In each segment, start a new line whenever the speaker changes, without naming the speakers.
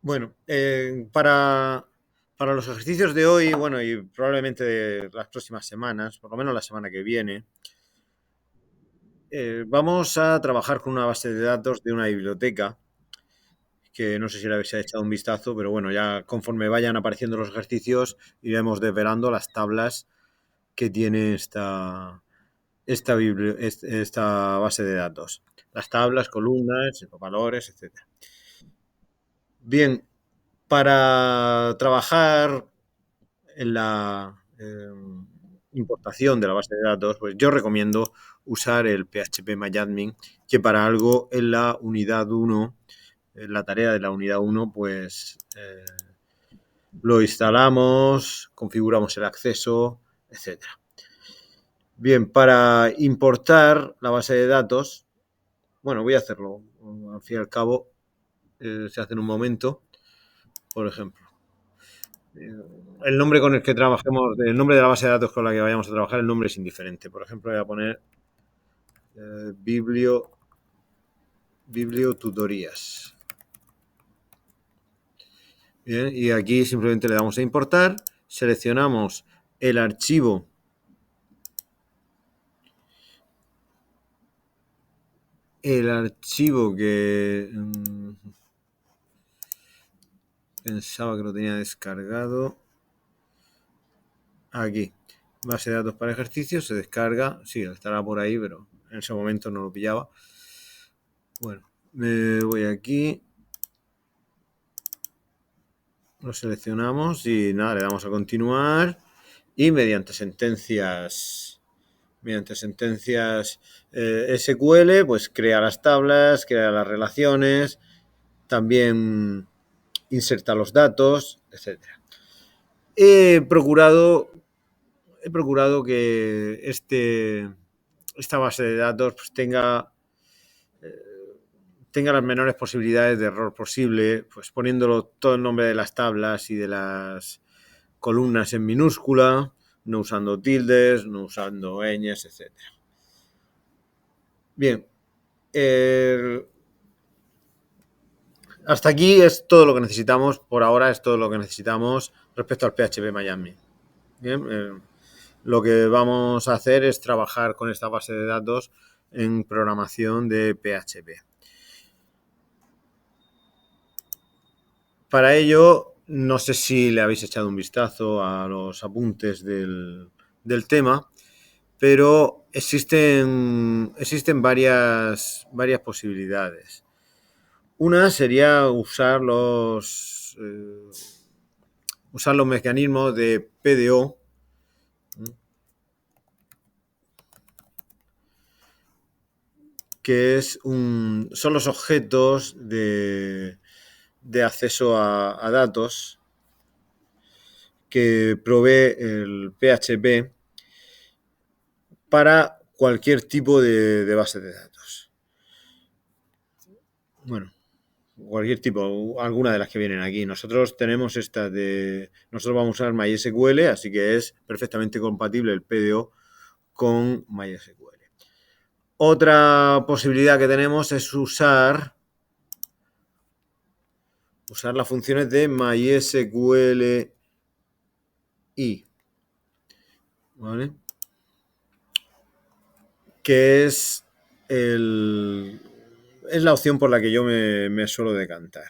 Bueno, para los ejercicios de hoy, bueno, y probablemente de las próximas semanas, por lo menos la semana que viene, vamos a trabajar con una base de datos de una biblioteca, que no sé si le habéis echado un vistazo, pero bueno, ya conforme vayan apareciendo los ejercicios, iremos desvelando las tablas que tiene esta base de datos. Las tablas, columnas, valores, etcétera. Bien, para trabajar en la importación de la base de datos, pues yo recomiendo usar el PHP que para algo en la unidad uno, en la tarea de la unidad uno, pues lo instalamos, configuramos el acceso, etcétera. Bien, para importar la base de datos, bueno, voy a hacerlo. Al fin y al cabo, se hace en un momento. Por ejemplo, el nombre con el que trabajemos, el nombre de la base de datos con la que vayamos a trabajar, el nombre es indiferente. Por ejemplo, voy a poner bibliotutorías. Bien, y aquí simplemente le damos a importar, seleccionamos el archivo que pensaba que lo tenía descargado. Aquí, base de datos para ejercicios, se descarga, sí, estará por ahí, pero en ese momento no lo pillaba. Bueno, me voy aquí, lo seleccionamos y nada, le damos a continuar y mediante sentencias SQL, pues crea las tablas, crea las relaciones, también inserta los datos, etcétera. He procurado, he procurado que esta base de datos pues, tenga las menores posibilidades de error posible, pues poniéndolo todo el nombre de las tablas y de las columnas en minúscula, no usando tildes, no usando ñes, etc. Bien, hasta aquí es todo lo que necesitamos, por ahora es todo lo que necesitamos respecto al PHP Miami. Bien, lo que vamos a hacer es trabajar con esta base de datos en programación de PHP. Para ello, no sé si le habéis echado un vistazo a los apuntes del tema, pero existen varias posibilidades. Una sería usar los mecanismos de PDO, que son los objetos de acceso a datos que provee el PHP para cualquier tipo de base de datos. Bueno, cualquier tipo, alguna de las que vienen aquí. Nosotros tenemos nosotros vamos a usar MySQL, así que es perfectamente compatible el PDO con MySQL. Otra posibilidad que tenemos es usar las funciones de MySQL ¿vale? Que es la opción por la que yo me suelo decantar.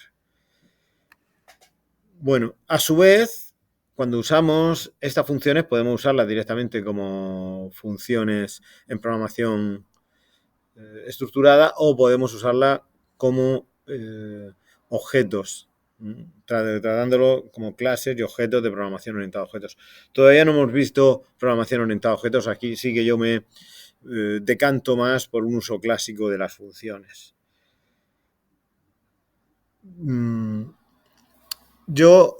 Bueno, a su vez, cuando usamos estas funciones podemos usarlas directamente como funciones en programación estructurada o podemos usarla como objetos, tratándolo como clases y objetos de programación orientada a objetos. Todavía no hemos visto programación orientada a objetos, aquí sí que yo me decanto más por un uso clásico de las funciones. Yo,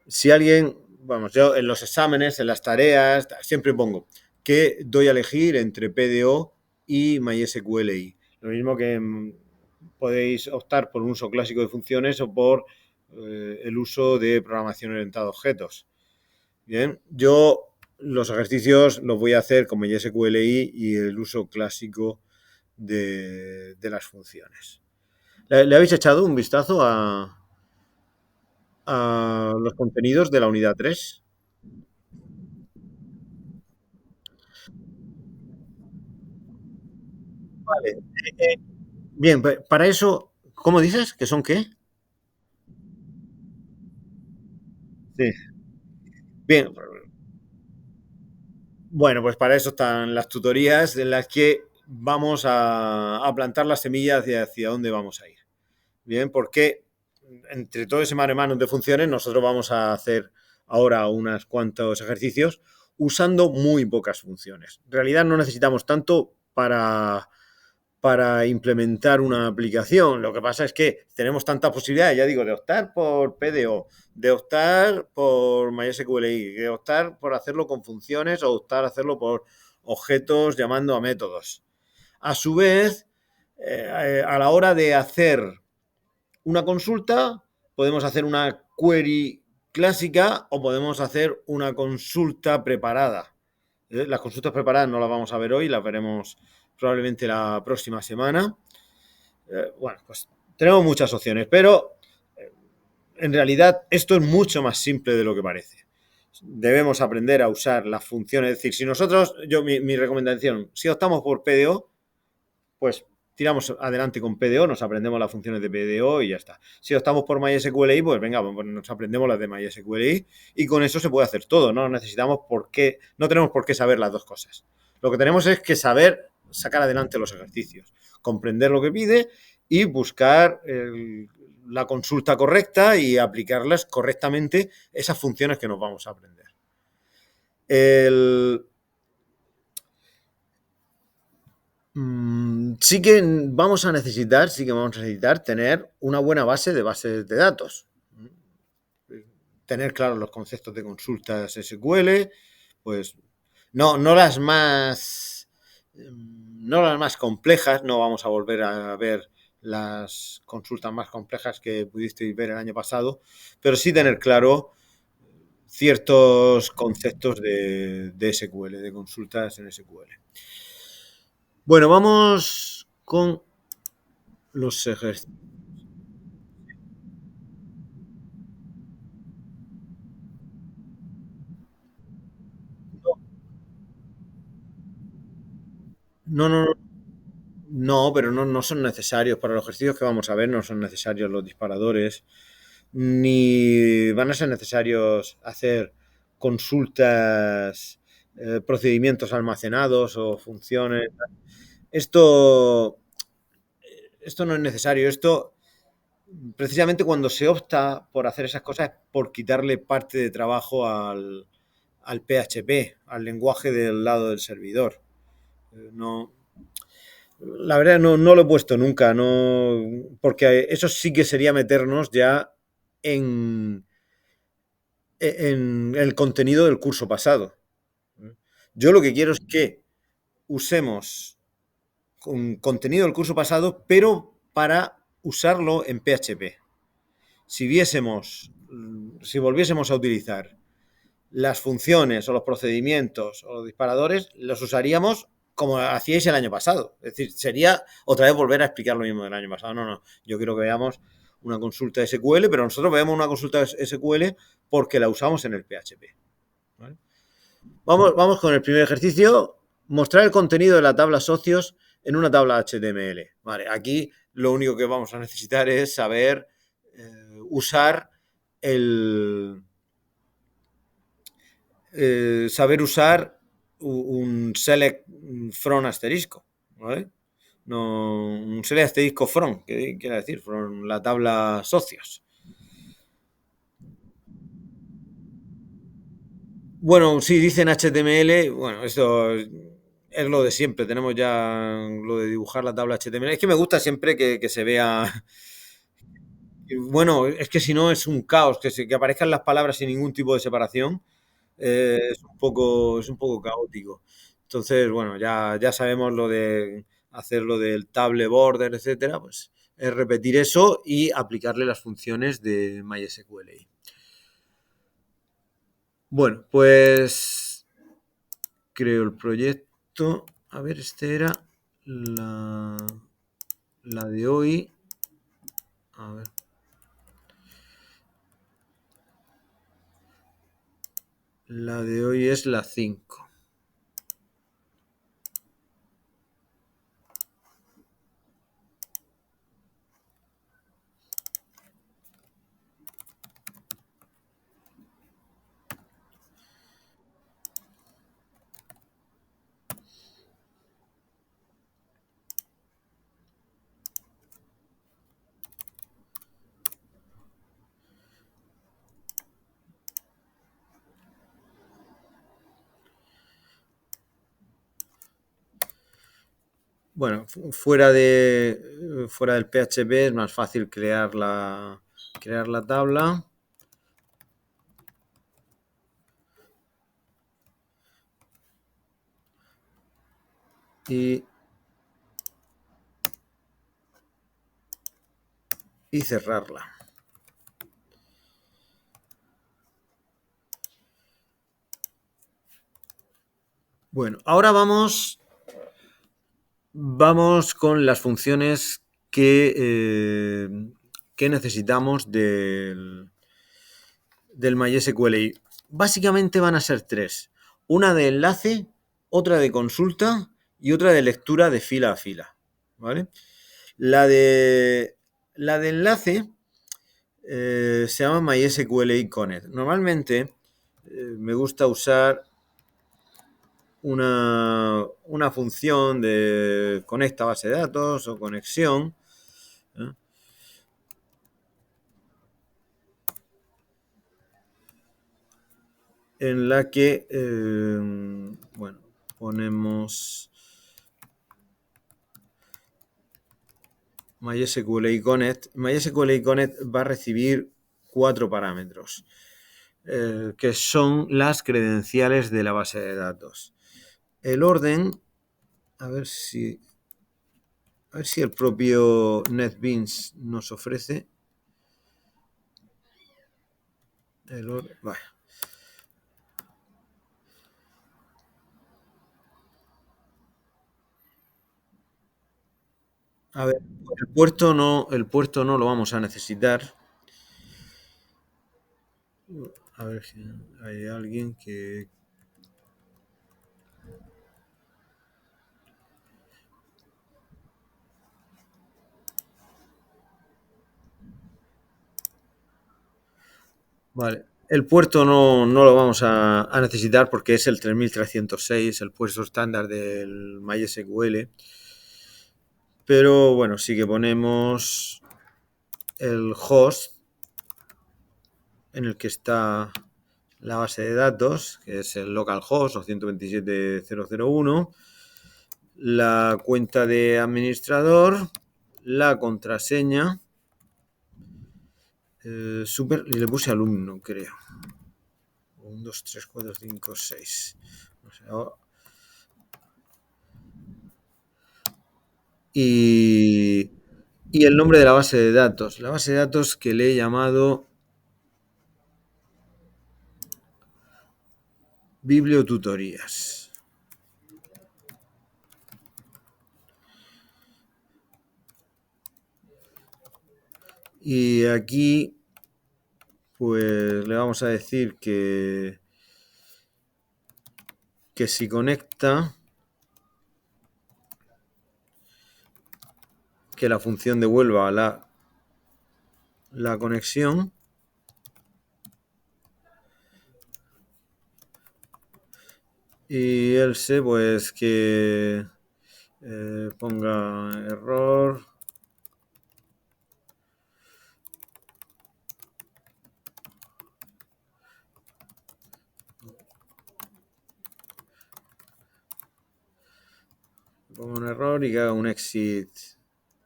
si alguien, vamos, yo en los exámenes, en las tareas, siempre pongo que doy a elegir entre PDO y MySQLi. Lo mismo que podéis optar por un uso clásico de funciones o por el uso de programación orientada a objetos. Bien, yo los ejercicios los voy a hacer con MySQLi y el uso clásico de las funciones. ¿Le habéis echado un vistazo a a los contenidos de la unidad 3. Vale. Bien, para eso, ¿cómo dices? ¿Que son qué? Sí. Bien, bueno, pues para eso están las tutorías en las que vamos a plantar las semillas hacia dónde vamos a ir. Bien, porque entre todo ese mare magnum de funciones, nosotros vamos a hacer ahora unos cuantos ejercicios usando muy pocas funciones. En realidad no necesitamos tanto para implementar una aplicación. Lo que pasa es que tenemos tantas posibilidades, ya digo, de optar por PDO, de optar por MySQLi, de optar por hacerlo con funciones o optar a hacerlo por objetos llamando a métodos. A su vez, a la hora de hacer una consulta, podemos hacer una query clásica o podemos hacer una consulta preparada. Las consultas preparadas no las vamos a ver hoy, las veremos probablemente la próxima semana. Bueno, pues tenemos muchas opciones, pero en realidad esto es mucho más simple de lo que parece. Debemos aprender a usar las funciones, es decir, si nosotros, mi recomendación, si optamos por PDO, pues tiramos adelante con PDO, nos aprendemos las funciones de PDO y ya está. Si optamos por MySQLi, pues venga, pues nos aprendemos las de MySQLi y con eso se puede hacer todo. No necesitamos por qué, no tenemos por qué saber las dos cosas. Lo que tenemos es que saber sacar adelante los ejercicios, comprender lo que pide y buscar la consulta correcta y aplicarlas correctamente esas funciones que nos vamos a aprender. El, sí que vamos a necesitar tener una buena base de bases de datos. Tener claros los conceptos de consultas SQL, pues no las más complejas, no vamos a volver a ver las consultas más complejas que pudisteis ver el año pasado, pero sí tener claro ciertos conceptos de SQL, de consultas en SQL. Bueno, vamos con los ejercicios. No, no, no, pero no son necesarios. Para los ejercicios que vamos a ver no son necesarios los disparadores, ni van a ser necesarios hacer consultas, procedimientos almacenados o funciones. Esto, esto no es necesario. Esto, precisamente cuando se opta por hacer esas cosas, es por quitarle parte de trabajo al PHP, al lenguaje del lado del servidor. No, la verdad no lo he puesto nunca, no, porque eso sí que sería meternos ya en, en el contenido del curso pasado. Yo lo que quiero es que usemos un contenido del curso pasado, pero para usarlo en PHP. Si volviésemos a utilizar las funciones o los procedimientos o los disparadores, los usaríamos como hacíais el año pasado. Es decir, sería otra vez volver a explicar lo mismo del año pasado. No. Yo quiero que veamos una consulta SQL, pero nosotros vemos una consulta SQL porque la usamos en el PHP. ¿Vale? Vamos con el primer ejercicio. Mostrar el contenido de la tabla socios en una tabla HTML. Vale, aquí lo único que vamos a necesitar es saber usar el, saber usar un select from asterisco, ¿vale? No, un select asterisco from, que quiere decir, from la tabla socios. Bueno, sí, dicen HTML, bueno, esto es lo de siempre, tenemos ya lo de dibujar la tabla HTML. Es que me gusta siempre que se vea. Bueno, es que si no es un caos, que aparezcan las palabras sin ningún tipo de separación, es un poco caótico. Entonces, bueno, ya sabemos lo de hacer lo del table border, etcétera, pues es repetir eso y aplicarle las funciones de MySQL. Bueno, pues creo el proyecto. A ver, este era la, la de hoy. A ver. La de hoy es la 5. Bueno, fuera del PHP es más fácil crear la tabla. Y cerrarla. Bueno, ahora vamos con las funciones que necesitamos del MySQL. Y básicamente van a ser tres. Una de enlace, otra de consulta y otra de lectura de fila a fila. ¿Vale? La de enlace se llama MySQL Connect. Normalmente me gusta usar una función de conecta base de datos o conexión, ¿eh? En la que bueno, ponemos MySQL Connect. MySQL Connect va a recibir 4 parámetros, que son las credenciales de la base de datos. El orden, a ver si el propio NetBeans nos ofrece el orden. Vale. A ver, el puerto no lo vamos a necesitar. A ver si hay alguien que... Vale. El puerto no lo vamos a necesitar porque es el 3306, el puerto estándar del MySQL. Pero bueno, sí que ponemos el host en el que está la base de datos, que es el localhost o 127.0.0.1, la cuenta de administrador, la contraseña, super, y le puse alumno, creo. 1, 2, 3, 4, 5, 6. O sea, y, y el nombre de la base de datos. La base de datos que le he llamado Bibliotutorías. Y aquí, pues le vamos a decir que si conecta, que la función devuelva la conexión. Y else, pues que ponga error. Ponga un error y que haga un exit.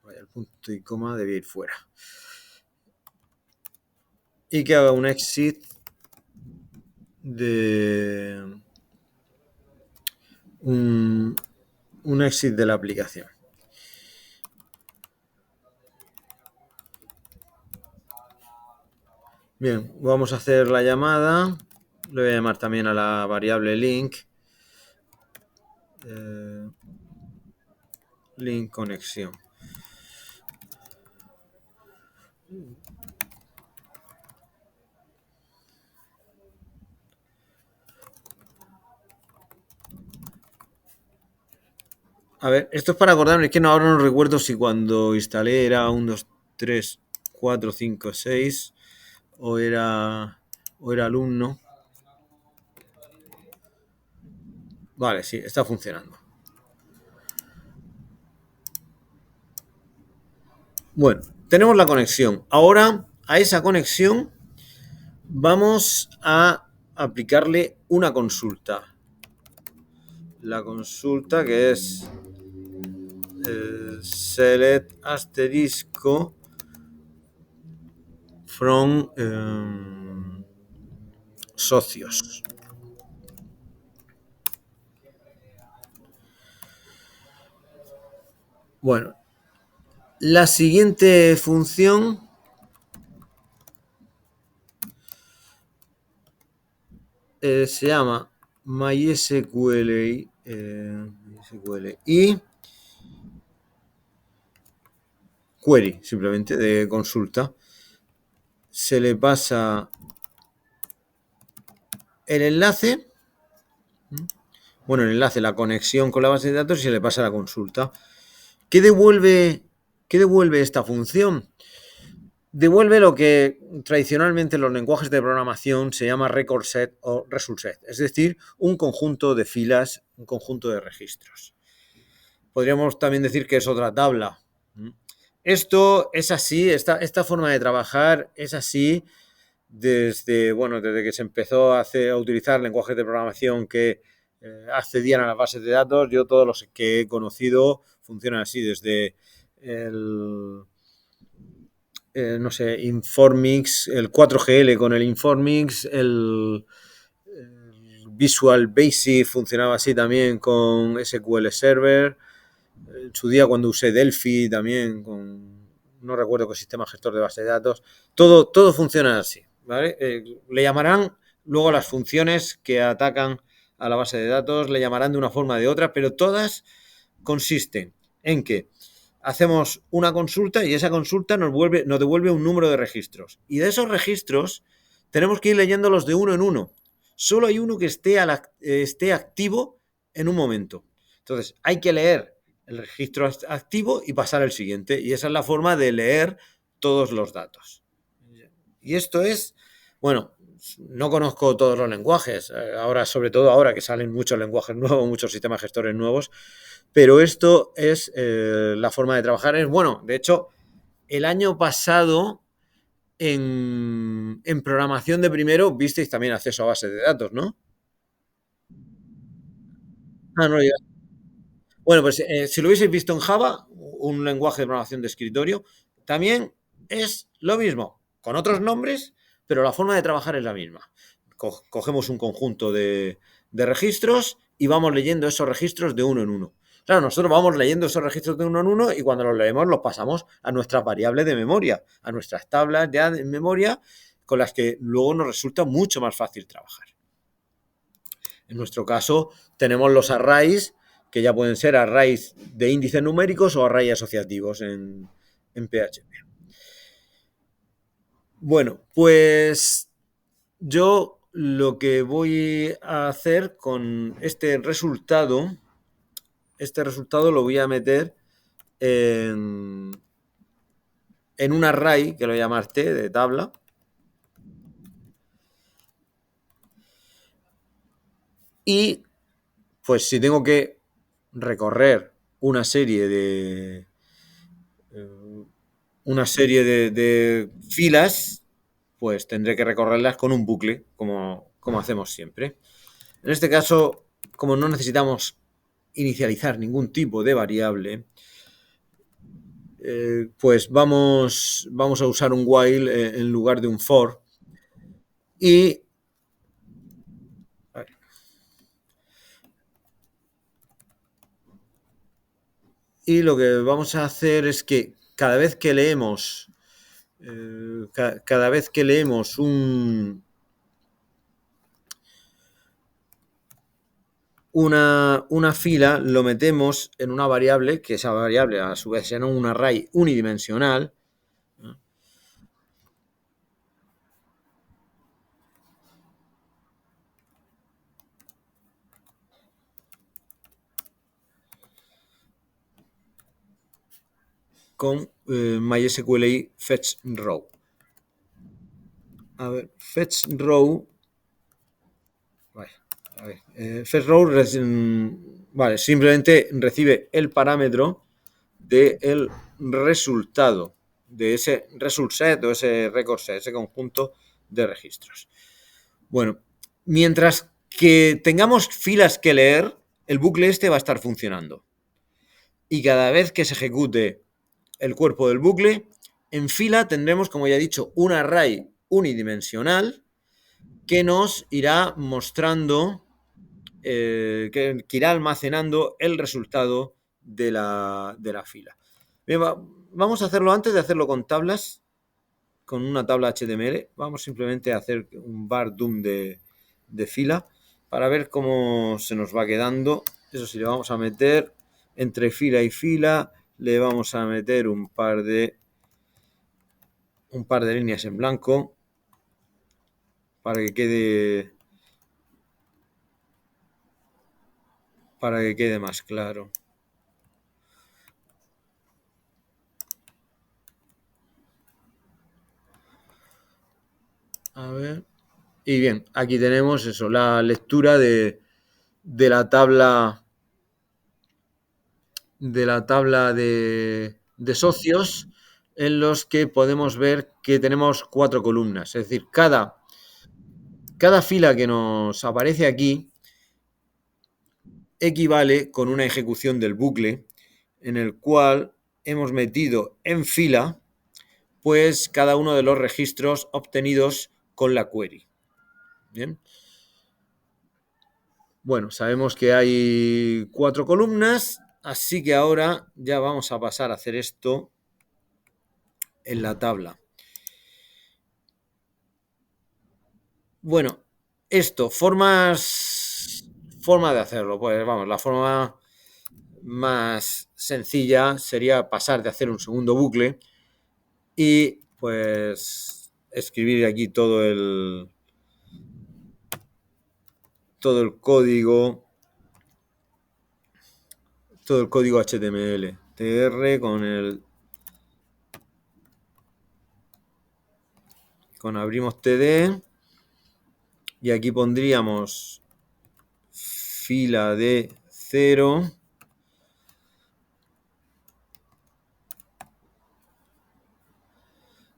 Vaya, el punto y coma debe ir fuera. Y que haga un exit de un exit de la aplicación. Bien, vamos a hacer la llamada. Le voy a llamar también a la variable link. Link conexión. A ver, esto es para acordarme, es que no, ahora no recuerdo si cuando instalé era 1, 2, 3, 4, 5, 6 o era alumno. Vale, sí, está funcionando. Bueno, tenemos la conexión. Ahora a esa conexión vamos a aplicarle una consulta. La consulta que es select asterisco from socios. Bueno, la siguiente función se llama MySQL, y query, simplemente de consulta. Se le pasa el enlace, la conexión con la base de datos y se le pasa la consulta. ¿Qué devuelve esta función? Devuelve lo que tradicionalmente en los lenguajes de programación se llama record set o result set, es decir, un conjunto de filas, un conjunto de registros. Podríamos también decir que es otra tabla. Esto es así, esta forma de trabajar es así desde que se empezó a utilizar lenguajes de programación que accedían a las bases de datos. Yo todos los que he conocido funcionan así, desde el Informix, el 4GL con el Informix, el Visual Basic funcionaba así también con SQL Server. En su día cuando usé Delphi también no recuerdo qué sistema gestor de base de datos. Todo funciona así, ¿vale? Le llamarán luego las funciones que atacan a la base de datos, le llamarán de una forma o de otra, pero todas consisten en que hacemos una consulta y esa consulta nos devuelve un número de registros. Y de esos registros tenemos que ir leyéndolos de uno en uno. Solo hay uno que esté activo en un momento. Entonces, hay que leer el registro activo y pasar al siguiente. Y esa es la forma de leer todos los datos. Y esto es, bueno, no conozco todos los lenguajes, ahora, sobre todo ahora que salen muchos lenguajes nuevos, muchos sistemas gestores nuevos, pero esto es la forma de trabajar. De hecho, el año pasado en programación de primero visteis también acceso a bases de datos, ¿no? Ah, no, ya. Bueno, pues si lo hubieseis visto en Java, un lenguaje de programación de escritorio, también es lo mismo, con otros nombres, pero la forma de trabajar es la misma. Cogemos un conjunto de registros y vamos leyendo esos registros de uno en uno. Claro, nosotros vamos leyendo esos registros de uno en uno y cuando los leemos los pasamos a nuestras variables de memoria, a nuestras tablas ya de memoria con las que luego nos resulta mucho más fácil trabajar. En nuestro caso tenemos los arrays, que ya pueden ser arrays de índices numéricos o arrays asociativos en PHP. Bueno, pues yo lo que voy a hacer con este resultado lo voy a meter en un array, que lo llamas T, de tabla. Y pues si tengo que recorrer una serie de filas, pues tendré que recorrerlas con un bucle, como hacemos siempre. En este caso, como no necesitamos inicializar ningún tipo de variable, pues vamos a usar un while en lugar de un for. Y lo que vamos a hacer es que cada vez que leemos una fila, lo metemos en una variable, que esa variable a su vez será un array unidimensional. con MySQLi Fetch Row. A ver, Fetch Row. Vale, a ver, Fetch Row vale, simplemente recibe el parámetro del resultado de ese result set o ese record set, ese conjunto de registros. Bueno, mientras que tengamos filas que leer, el bucle este va a estar funcionando. Y cada vez que se ejecute el cuerpo del bucle, en fila tendremos, como ya he dicho, un array unidimensional que nos irá mostrando, que irá almacenando el resultado de la fila. Bien, vamos a hacerlo antes de hacerlo con tablas, con una tabla HTML. Vamos simplemente a hacer un var doom de fila para ver cómo se nos va quedando. Eso sí, le vamos a meter entre fila y fila, le vamos a meter un par de líneas en blanco para que quede más claro. A ver. Y bien, aquí tenemos eso, la lectura de la tabla de socios, en los que podemos ver que tenemos 4 columnas. Es decir, cada fila que nos aparece aquí equivale con una ejecución del bucle en el cual hemos metido en fila pues cada uno de los registros obtenidos con la query. Bien. Bueno, sabemos que hay 4 columnas, así que ahora ya vamos a pasar a hacer esto en la tabla. Bueno, esto, forma de hacerlo. Pues vamos, la forma más sencilla sería pasar de hacer un segundo bucle y pues escribir aquí todo el código HTML, tr con abrimos td, y aquí pondríamos fila de 0,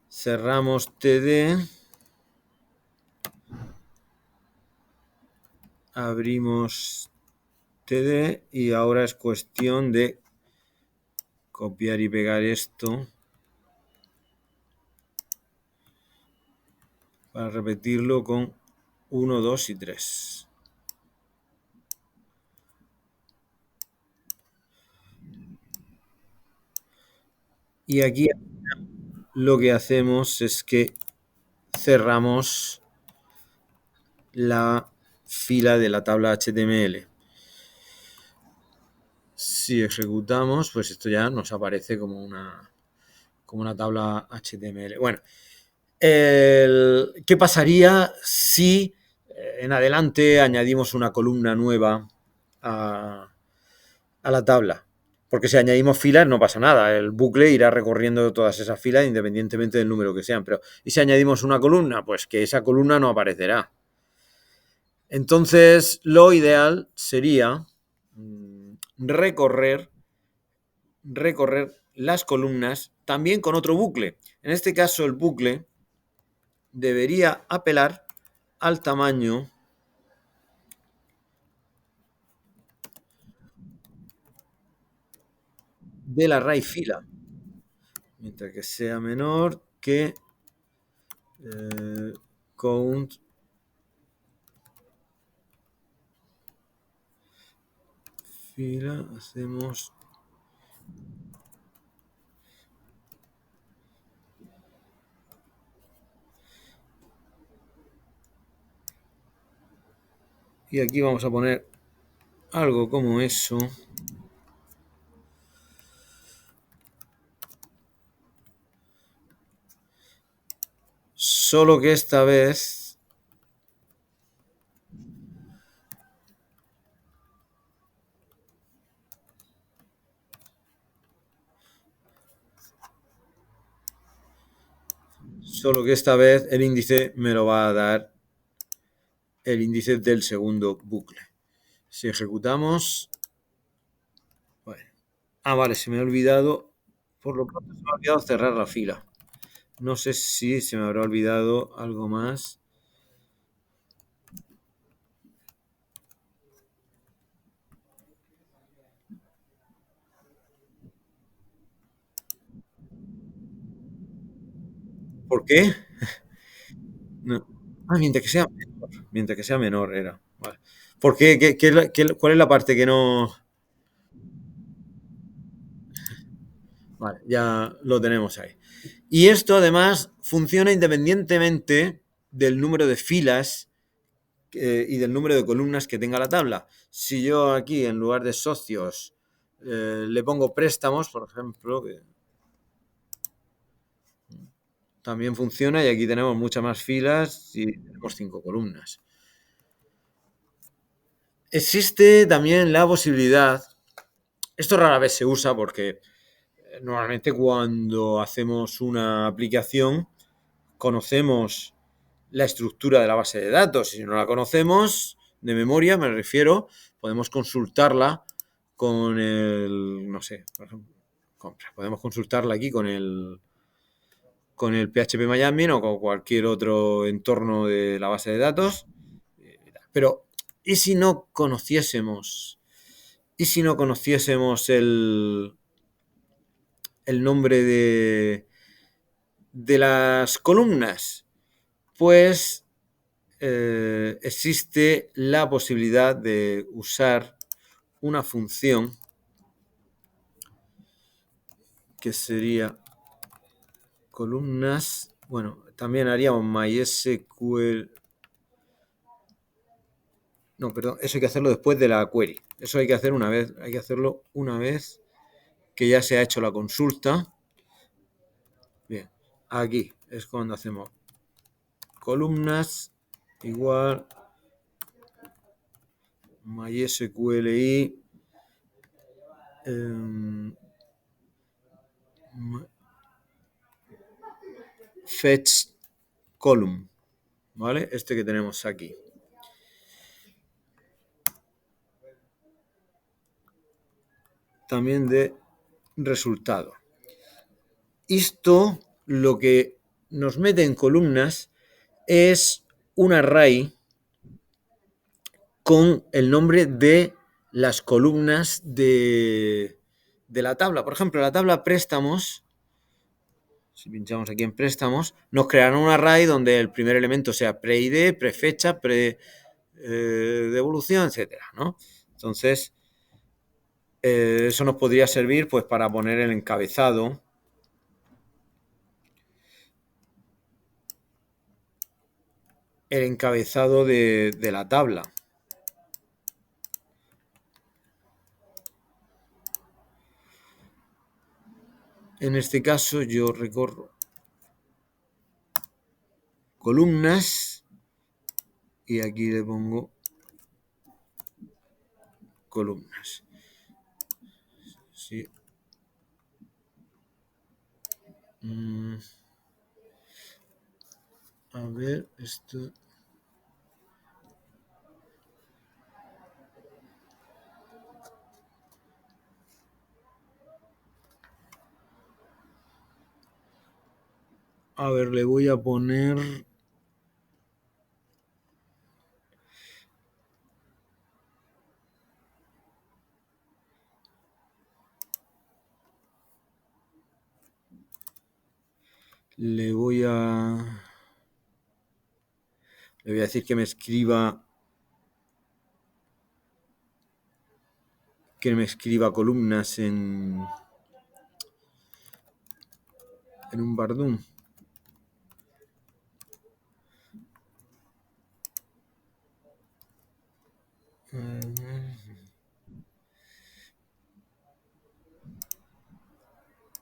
cerramos td, abrimos td, y ahora es cuestión de copiar y pegar esto para repetirlo con 1, 2 y 3. Y aquí lo que hacemos es que cerramos la fila de la tabla HTML. Si ejecutamos, pues esto ya nos aparece como una tabla HTML. Bueno, ¿qué pasaría si en adelante añadimos una columna nueva a la tabla? Porque si añadimos filas no pasa nada, el bucle irá recorriendo todas esas filas independientemente del número que sean. Pero ¿y si añadimos una columna? Pues que esa columna no aparecerá. Entonces, lo ideal sería recorrer las columnas también con otro bucle. En este caso, el bucle debería apelar al tamaño del array fila, mientras que sea menor que count fila. Hacemos y aquí vamos a poner algo como eso. Solo que esta vez Solo que esta vez el índice me lo va a dar el índice del segundo bucle. Si ejecutamos... Bueno. Vale, se me ha olvidado. Por lo pronto se me ha olvidado cerrar la fila. No sé si se me habrá olvidado algo más. ¿Por qué? No. Mientras que sea menor. Mientras que sea menor era. Vale. ¿Por qué? ¿Cuál es la parte que no...? Vale, ya lo tenemos ahí. Y esto además funciona independientemente del número de filas y del número de columnas que tenga la tabla. Si yo aquí en lugar de socios le pongo préstamos, por ejemplo, que también funciona y aquí tenemos muchas más filas y tenemos 5 columnas. Existe también la posibilidad, esto rara vez se usa porque normalmente cuando hacemos una aplicación conocemos la estructura de la base de datos. Si no la conocemos de memoria, me refiero, podemos consultarla con el, no sé, por ejemplo, podemos consultarla aquí con el PHP o con cualquier otro entorno de la base de datos. Pero, ¿y si no conociésemos? ¿Y si no conociésemos el nombre de las columnas? Pues existe la posibilidad de usar una función que sería columnas. Bueno, también haríamos MySQL. No, perdón, eso hay que hacerlo después de la query. Eso hay que hacer una vez, hay que hacerlo una vez que ya se ha hecho la consulta. Bien, aquí es cuando hacemos columnas igual MySQLi fetch column, ¿vale? Este que tenemos aquí. También de resultado. Esto lo que nos mete en columnas es un array con el nombre de las columnas de la tabla. Por ejemplo, la tabla préstamos, si pinchamos aquí en préstamos, nos creará un array donde el primer elemento sea pre-id, prefecha, devolución, etcétera, ¿no? Entonces, eso nos podría servir pues para poner el encabezado de la tabla. En este caso yo recorro columnas y aquí le pongo columnas. Sí. A ver, esto... A ver, le voy a poner... Le voy a decir que me escriba columnas en un Bardum.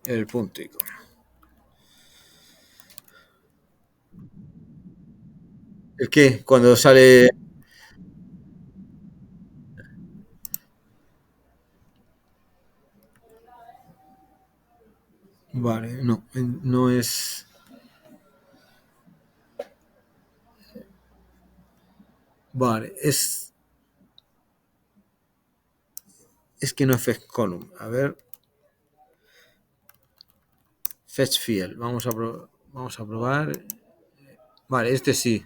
El punto icono. ¿El qué? Cuando sale... Vale, no, no es... Vale, es que no es fetch column. A ver, fetch field. Vamos a probar. Vale, este sí.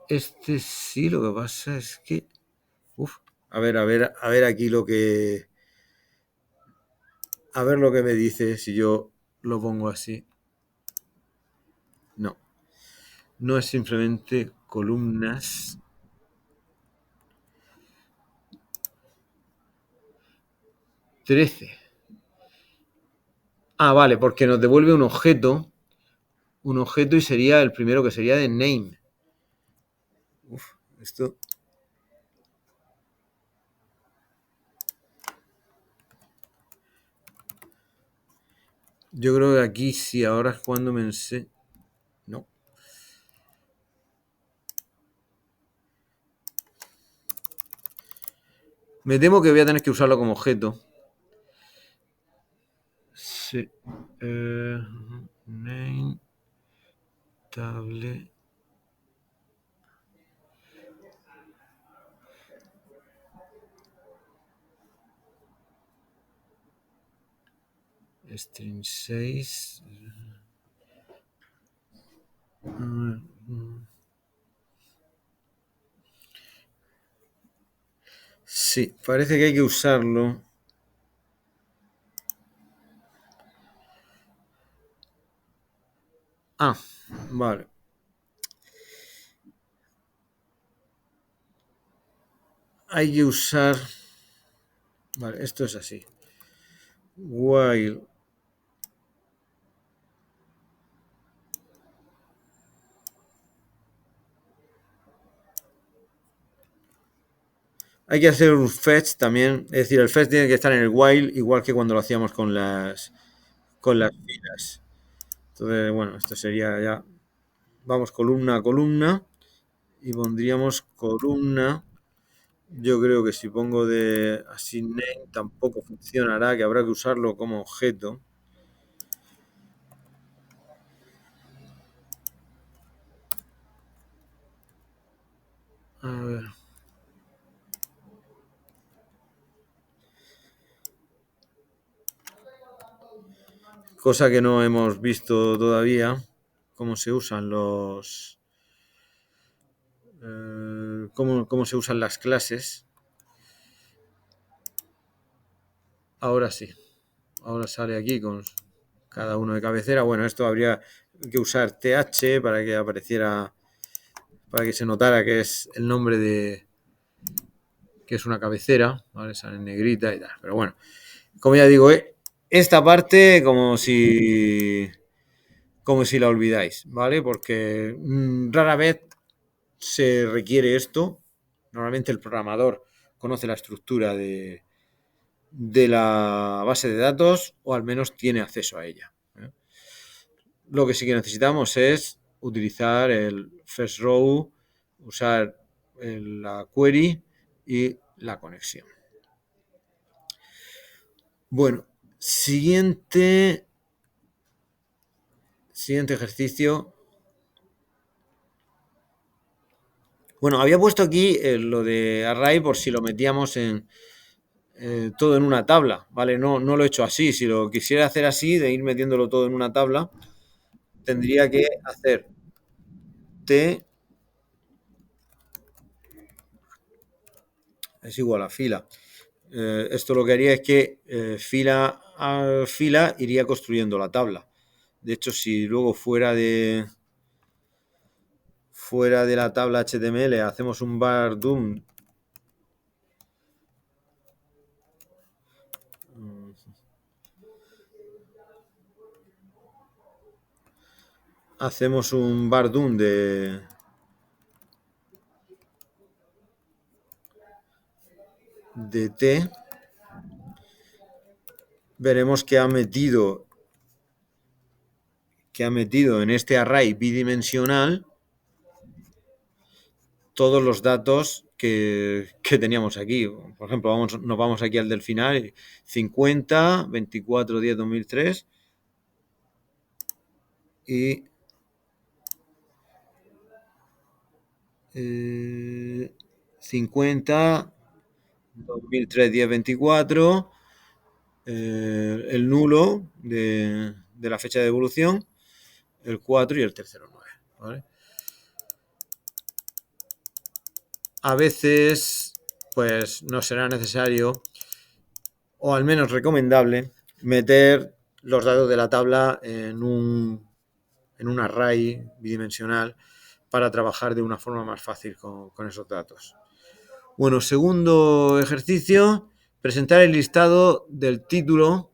Este sí, lo que pasa es que... Uf, a ver aquí lo que... A ver lo que me dice si yo lo pongo así. No, no es simplemente columnas. 13. Ah, vale, porque nos devuelve un objeto y sería el primero que sería de name. Uf, esto... Yo creo que aquí sí, ahora es cuando me enseño... No. Me temo que voy a tener que usarlo como objeto. Sí. Name, table. String 6. Sí, parece que hay que usarlo. Ah, vale. Hay que usar... Vale, esto es así. While hay que hacer un fetch también, es decir, el fetch tiene que estar en el while, igual que cuando lo hacíamos con las filas. Entonces, bueno, esto sería ya, vamos columna a columna y pondríamos columna. Yo creo que si pongo de así name tampoco funcionará, que habrá que usarlo como objeto. A ver. Cosa que no hemos visto todavía, cómo se usan cómo se usan las clases. Ahora sí, ahora sale aquí con cada uno de cabecera. Bueno, esto habría que usar th para que apareciera, para que se notara que es el nombre de, que es una cabecera, ¿vale? Sale en negrita y tal. Pero bueno, como ya digo, esta parte como si la olvidáis, ¿vale? Porque rara vez se requiere esto. Normalmente el programador conoce la estructura de la base de datos o al menos tiene acceso a ella. Lo que sí que necesitamos es utilizar el first row, usar la query y la conexión. Bueno, siguiente ejercicio. Bueno, había puesto aquí lo de array por si lo metíamos en todo en una tabla, ¿vale? No lo he hecho así. Si lo quisiera hacer así, de ir metiéndolo todo en una tabla, tendría que hacer t es igual a fila. Esto lo que haría es que fila a fila iría construyendo la tabla. De hecho, si luego fuera de la tabla HTML hacemos un var doom de t, veremos que ha metido en este array bidimensional todos los datos que teníamos aquí. Por ejemplo, nos vamos aquí al del final, 50, 24, 10, 2003, y 50, 2003, 10, 24, el nulo de la fecha de evolución, el 4 y el tercero 9. ¿Vale? A veces, pues no será necesario, o al menos recomendable, meter los datos de la tabla en un array bidimensional para trabajar de una forma más fácil con esos datos. Bueno, segundo ejercicio, presentar el listado del título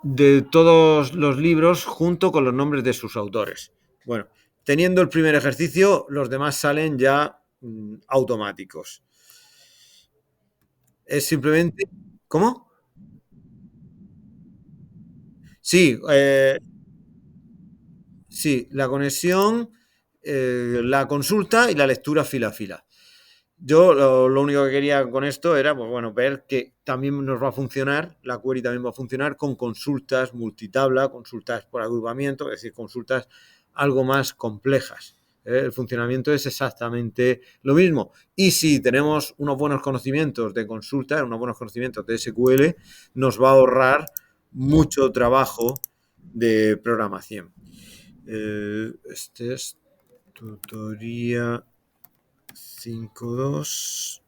de todos los libros junto con los nombres de sus autores. Bueno, teniendo el primer ejercicio, los demás salen ya automáticos. Es simplemente... ¿Cómo? Sí, sí, la conexión, la consulta y la lectura fila a fila. Yo lo único que quería con esto era, pues bueno, ver que también nos va a funcionar, la query también va a funcionar con consultas multitabla, consultas por agrupamiento, es decir, consultas algo más complejas. El funcionamiento es exactamente lo mismo. Y si tenemos unos buenos conocimientos de consulta, unos buenos conocimientos de SQL, nos va a ahorrar mucho trabajo de programación. Este es tutoría 5.2.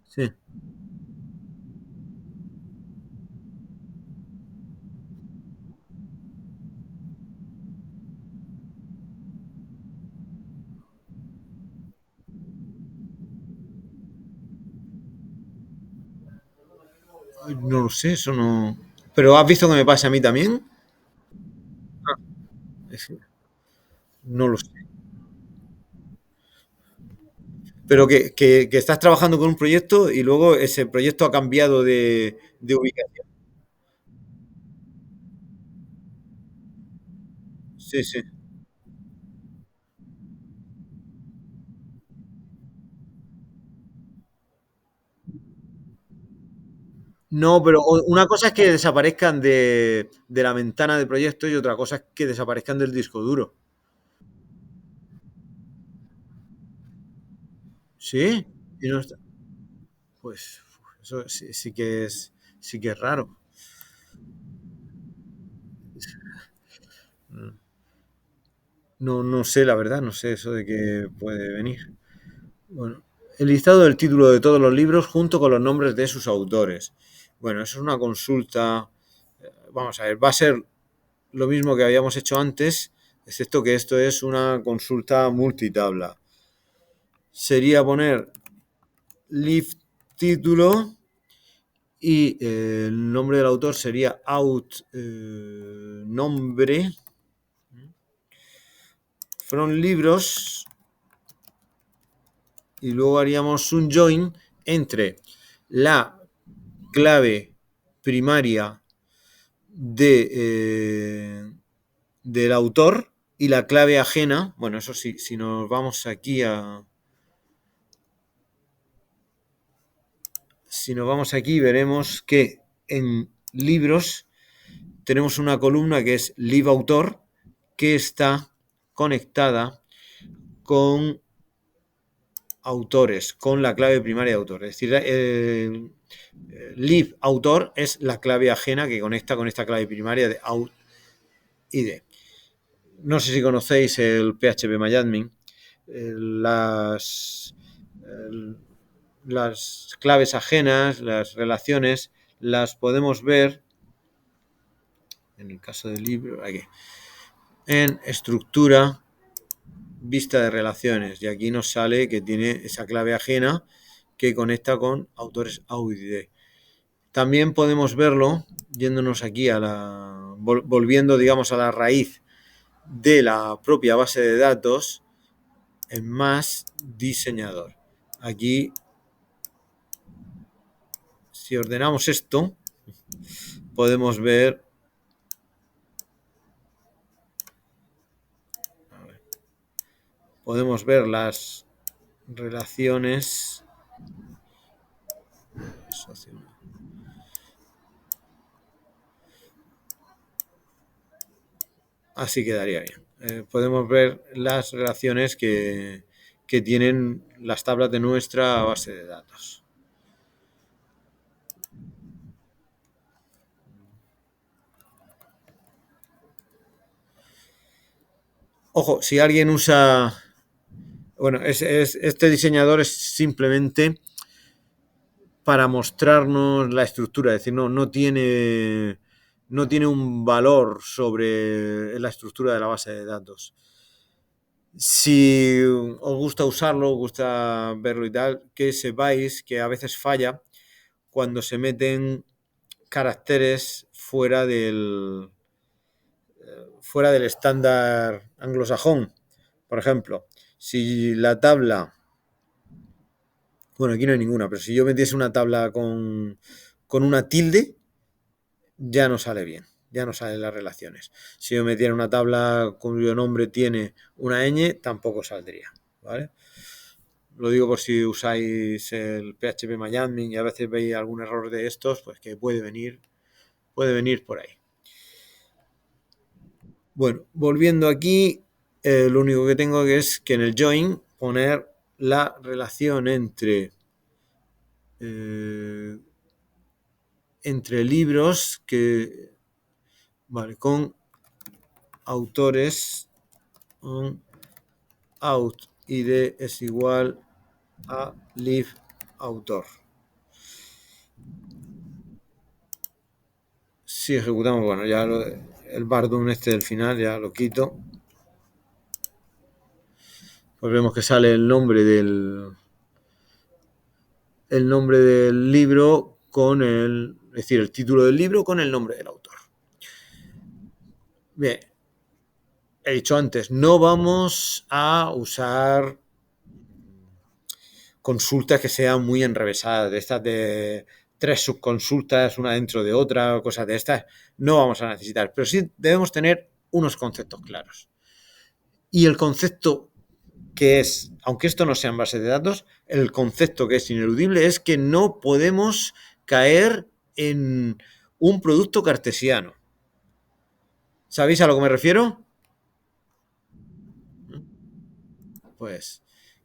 Sí. No lo sé, eso no. Pero ¿has visto que me pasa a mí también? Ah, no lo sé. Pero que estás trabajando con un proyecto y luego ese proyecto ha cambiado de ubicación. Sí, sí. No, pero una cosa es que desaparezcan de la ventana de proyecto y otra cosa es que desaparezcan del disco duro. ¿Sí? Y no está- Pues eso sí, sí que es raro. No, no sé, la verdad, no sé eso de qué puede venir. Bueno, el listado del título de todos los libros junto con los nombres de sus autores. Bueno, eso es una consulta. Vamos a ver, va a ser lo mismo que habíamos hecho antes, excepto que esto es una consulta multitabla. Sería poner list título y el nombre del autor sería out nombre from libros y luego haríamos un join entre la clave primaria del autor y la clave ajena. Bueno, eso sí, si nos vamos aquí si nos vamos aquí, veremos que en libros tenemos una columna que es lib autor, que está conectada con autores, con la clave primaria de autor. Es decir, lib autor es la clave ajena que conecta con esta clave primaria de out id. No sé si conocéis el PHP las, las claves ajenas, las relaciones, las podemos ver en el caso del libro, aquí, en estructura, vista de relaciones. Y aquí nos sale que tiene esa clave ajena que conecta con autores AUD. También podemos verlo yéndonos aquí volviendo, digamos, a la raíz de la propia base de datos en más diseñador. Aquí, si ordenamos esto, podemos ver, las relaciones. Así quedaría bien. Podemos ver las relaciones que tienen las tablas de nuestra base de datos. Ojo, si alguien usa... Bueno, este diseñador es simplemente para mostrarnos la estructura, es decir, no tiene un valor sobre la estructura de la base de datos. Si os gusta usarlo, os gusta verlo y tal, que sepáis que a veces falla cuando se meten caracteres fuera del estándar anglosajón. Por ejemplo, si la tabla... Bueno, aquí no hay ninguna, pero si yo metiese una tabla con una tilde, ya no sale bien, ya no salen las relaciones. Si yo metiera una tabla cuyo nombre tiene una ñ, tampoco saldría, ¿vale? Lo digo por si usáis el PHP y a veces veis algún error de estos, pues que puede venir por ahí. Bueno, volviendo aquí, lo único que tengo que es que en el join poner la relación entre libros con autores on out id es igual a lib autor. Si ejecutamos, bueno, ya el bardun del final ya lo quito, pues vemos que sale el nombre del libro con es decir, el título del libro con el nombre del autor. Bien, he dicho antes, no vamos a usar consultas que sean muy enrevesadas, de estas de 3 subconsultas, una dentro de otra, cosas de estas, no vamos a necesitar, pero sí debemos tener unos conceptos claros. Y el concepto que es, aunque esto no sea en base de datos, el concepto que es ineludible es que no podemos caer en un producto cartesiano. ¿Sabéis a lo que me refiero? Pues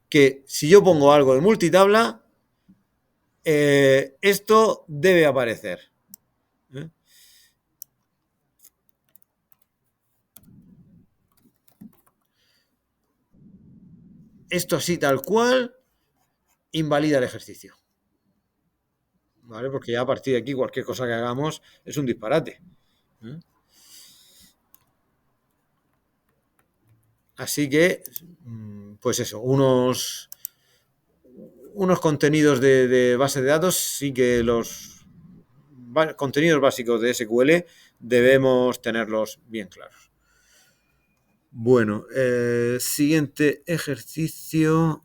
que si yo pongo algo de multitabla, esto debe aparecer. Esto así tal cual invalida el ejercicio. ¿Vale? Porque ya a partir de aquí cualquier cosa que hagamos es un disparate. Así que, pues eso, unos contenidos de base de datos, sí que los contenidos básicos de SQL debemos tenerlos bien claros. Bueno, siguiente ejercicio.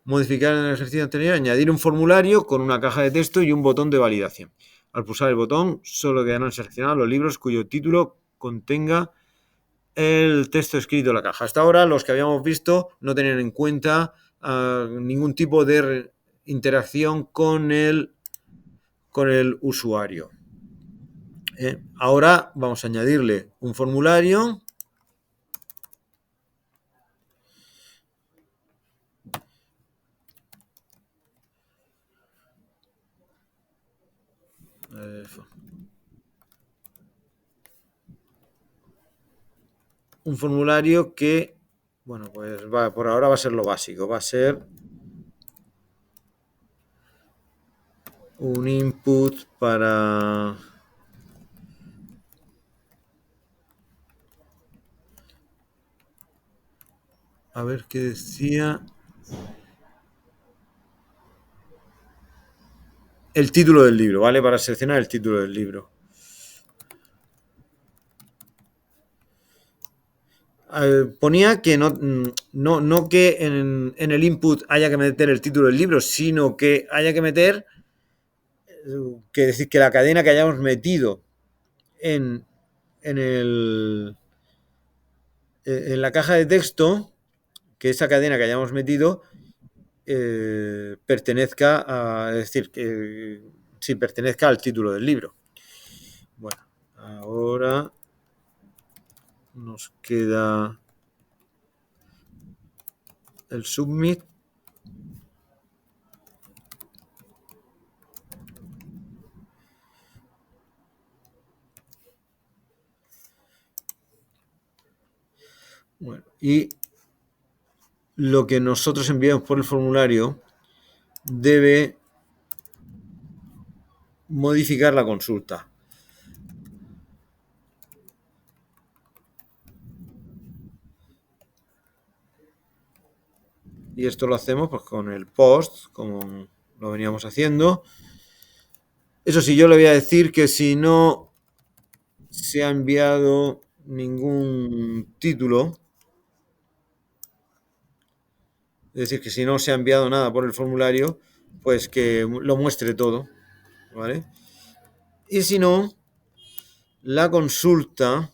Modificar en el ejercicio anterior, añadir un formulario con una caja de texto y un botón de validación. Al pulsar el botón, solo quedarán seleccionados los libros cuyo título contenga el texto escrito en la caja. Hasta ahora, los que habíamos visto no tenían en cuenta ningún tipo de interacción con el usuario. Ahora vamos a añadirle un formulario. Un formulario que, bueno, pues por ahora va a ser lo básico. Va a ser un input para... A ver qué decía. El título del libro, ¿vale? Para seleccionar el título del libro. Ponía que no que en el input haya que meter el título del libro, sino que haya que meter que decir que la cadena que hayamos metido en, en, el, en la caja de texto, que esa cadena que hayamos metido pertenezca a, es decir, que sí, pertenezca al título del libro. Bueno, ahora nos queda el submit. Bueno, y lo que nosotros enviamos por el formulario debe modificar la consulta. Y esto lo hacemos pues con el post, como lo veníamos haciendo. Eso sí, yo le voy a decir que si no se ha enviado ningún título, es decir, que si no se ha enviado nada por el formulario, pues que lo muestre todo, ¿vale? Y si no, la consulta,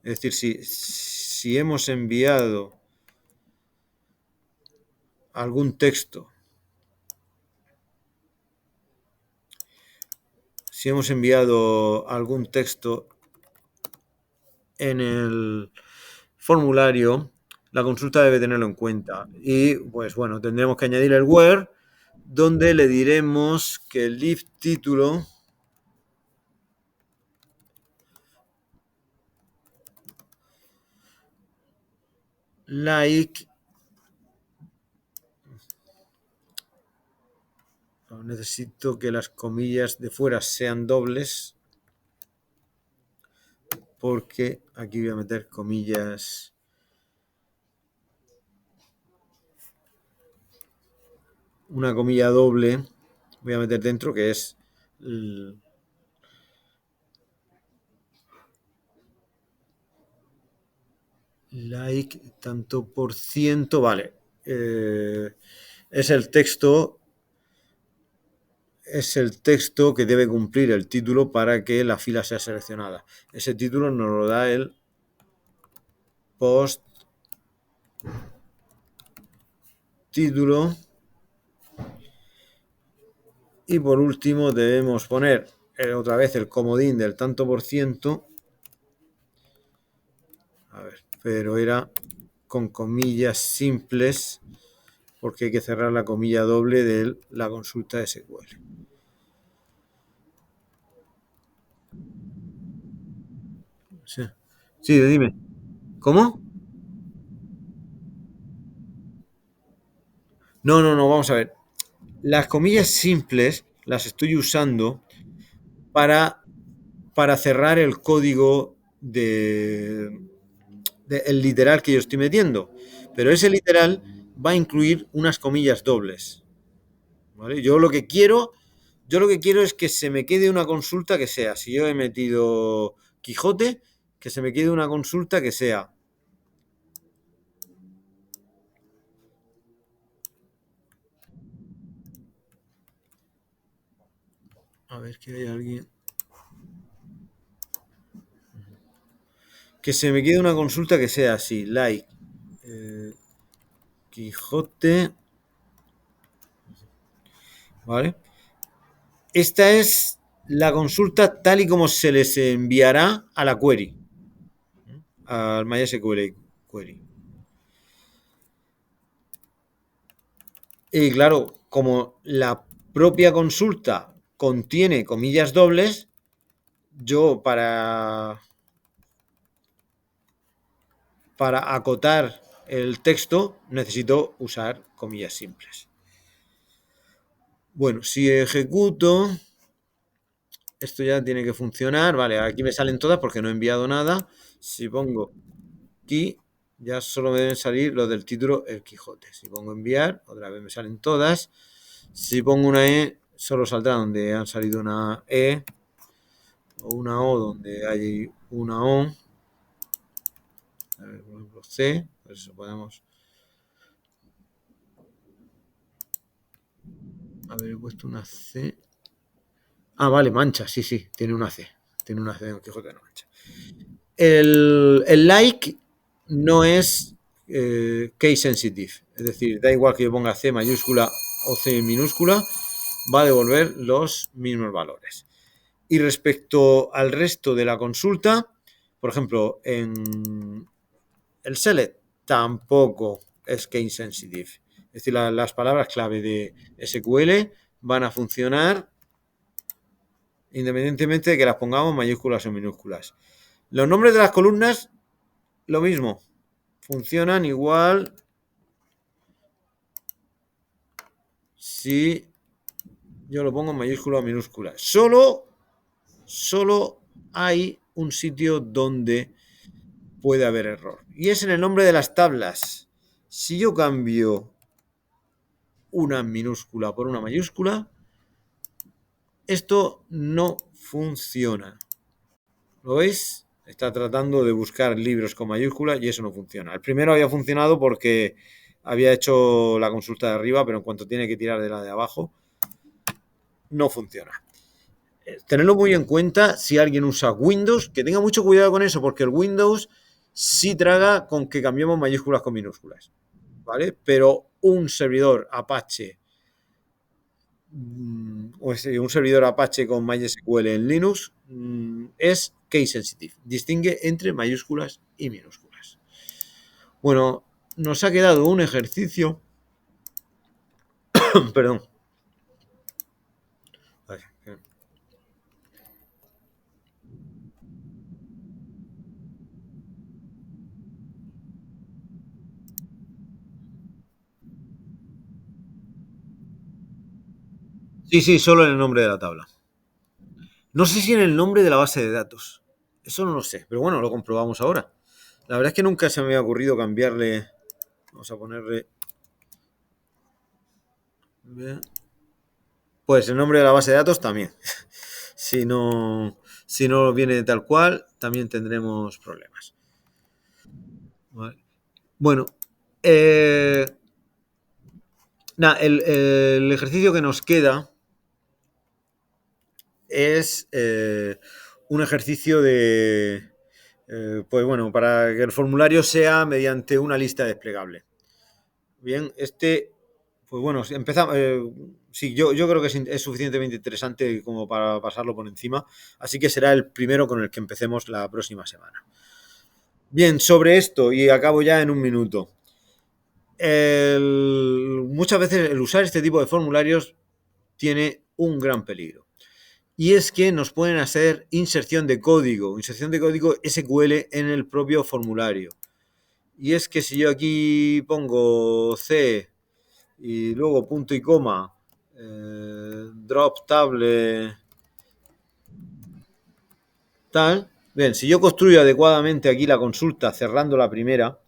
es decir, si hemos enviado algún texto, si hemos enviado algún texto en el formulario, la consulta debe tenerlo en cuenta. Y pues bueno, tendremos que añadir el where, donde le diremos que el live título like, necesito que las comillas de fuera sean dobles, porque aquí voy a meter comillas, una comilla doble voy a meter dentro, que es like tanto por ciento, vale. Es el texto que debe cumplir el título para que la fila sea seleccionada. Ese título nos lo da el post título. Y por último debemos poner otra vez el comodín del tanto por ciento. A ver, pero era con comillas simples, porque hay que cerrar la comilla doble de la consulta SQL. Sí, sí, dime. ¿Cómo? No, no, no, vamos a ver. Las comillas simples las estoy usando para, para cerrar el código el literal que yo estoy metiendo. Pero ese literal va a incluir unas comillas dobles. ¿Vale? Yo lo que quiero es que se me quede una consulta que sea, si yo he metido Quijote, que se me quede una consulta que sea a ver que hay alguien que se me quede una consulta que sea así, like Quijote, ¿vale? Esta es la consulta tal y como se les enviará a la query, al MySQL query. Y claro, como la propia consulta contiene comillas dobles, yo para acotar el texto necesito usar comillas simples. Bueno, si ejecuto, esto ya tiene que funcionar. Vale, aquí me salen todas porque no he enviado nada. Si pongo aquí, ya solo me deben salir los del título El Quijote. Si pongo enviar, otra vez me salen todas. Si pongo una E, solo saldrá donde han salido una E o una O donde hay una O. A ver, por ejemplo, C, pues eso podemos. A ver, he puesto una C. Ah, vale, mancha, sí, sí, tiene una C. Tiene una C en el Quijote de la Mancha. El like no es case sensitive. Es decir, da igual que yo ponga C mayúscula o C minúscula, va a devolver los mismos valores. Y respecto al resto de la consulta, por ejemplo, en el select tampoco es case sensitive. Es decir, las palabras clave de SQL van a funcionar independientemente de que las pongamos mayúsculas o minúsculas. Los nombres de las columnas, lo mismo. Funcionan igual si yo lo pongo en mayúscula o minúscula. Solo hay un sitio donde puede haber error. Y es en el nombre de las tablas. Si yo cambio una minúscula por una mayúscula, esto no funciona. ¿Lo veis? Está tratando de buscar libros con mayúsculas y eso no funciona. El primero había funcionado porque había hecho la consulta de arriba, pero en cuanto tiene que tirar de la de abajo, no funciona. Tenerlo muy en cuenta si alguien usa Windows, que tenga mucho cuidado con eso, porque el Windows sí traga con que cambiemos mayúsculas con minúsculas, ¿vale? Pero un servidor Apache o un servidor Apache con MySQL en Linux es case sensitive, distingue entre mayúsculas y minúsculas. Bueno, nos ha quedado un ejercicio, perdón. Sí, sí, solo en el nombre de la tabla. No sé si en el nombre de la base de datos. Eso no lo sé, pero bueno, lo comprobamos ahora. La verdad es que nunca se me había ocurrido cambiarle. Vamos a ponerle. Pues el nombre de la base de datos también. Si no, si no viene tal cual, también tendremos problemas. Vale. Bueno, el ejercicio que nos queda es un ejercicio de, pues bueno, para que el formulario sea mediante una lista desplegable. Bien, pues bueno, empezamos. Sí, yo creo que es suficientemente interesante como para pasarlo por encima, así que será el primero con el que empecemos la próxima semana. Bien, sobre esto, y acabo ya en un minuto. Muchas veces el usar este tipo de formularios tiene un gran peligro. Y es que nos pueden hacer inserción de código SQL en el propio formulario. Y es que si yo aquí pongo C y luego punto y coma, drop table, tal. Bien, si yo construyo adecuadamente aquí la consulta cerrando la primera,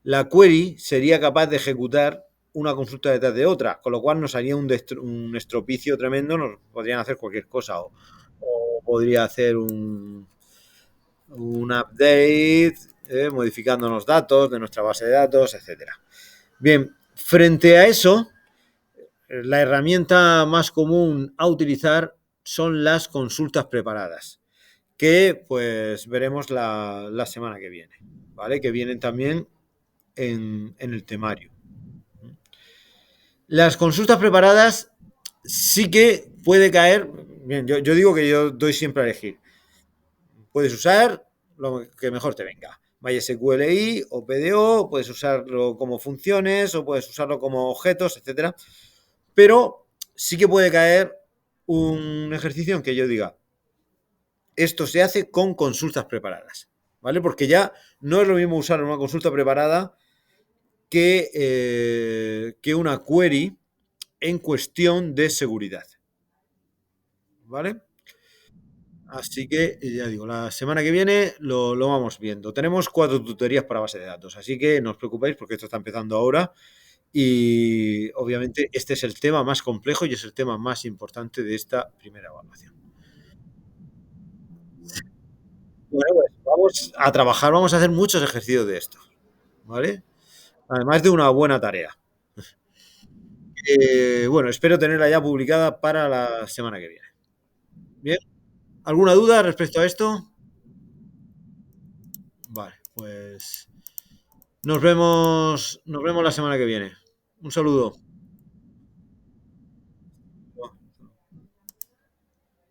la query sería capaz de ejecutar una consulta detrás de otra, con lo cual nos haría un estropicio tremendo, nos podrían hacer cualquier cosa o podría hacer un update modificando los datos de nuestra base de datos, etcétera. Bien, frente a eso, la herramienta más común a utilizar son las consultas preparadas, que pues veremos la semana que viene, ¿vale? Que vienen también en el temario. Las consultas preparadas sí que puede caer. Bien, yo digo que yo doy siempre a elegir. Puedes usar lo que mejor te venga. MySQLi o PDO, puedes usarlo como funciones o puedes usarlo como objetos, etcétera. Pero sí que puede caer un ejercicio en que yo diga, esto se hace con consultas preparadas, ¿vale? Porque ya no es lo mismo usar una consulta preparada que una query en cuestión de seguridad, ¿vale? Así que, ya digo, la semana que viene lo vamos viendo. Tenemos 4 tutorías para base de datos, así que no os preocupéis porque esto está empezando ahora y obviamente este es el tema más complejo y es el tema más importante de esta primera evaluación. Bueno, pues vamos a trabajar, vamos a hacer muchos ejercicios de esto, ¿vale? Además de una buena tarea. Bueno, espero tenerla ya publicada para la semana que viene. Bien, ¿alguna duda respecto a esto? Vale, pues nos vemos la semana que viene. Un saludo.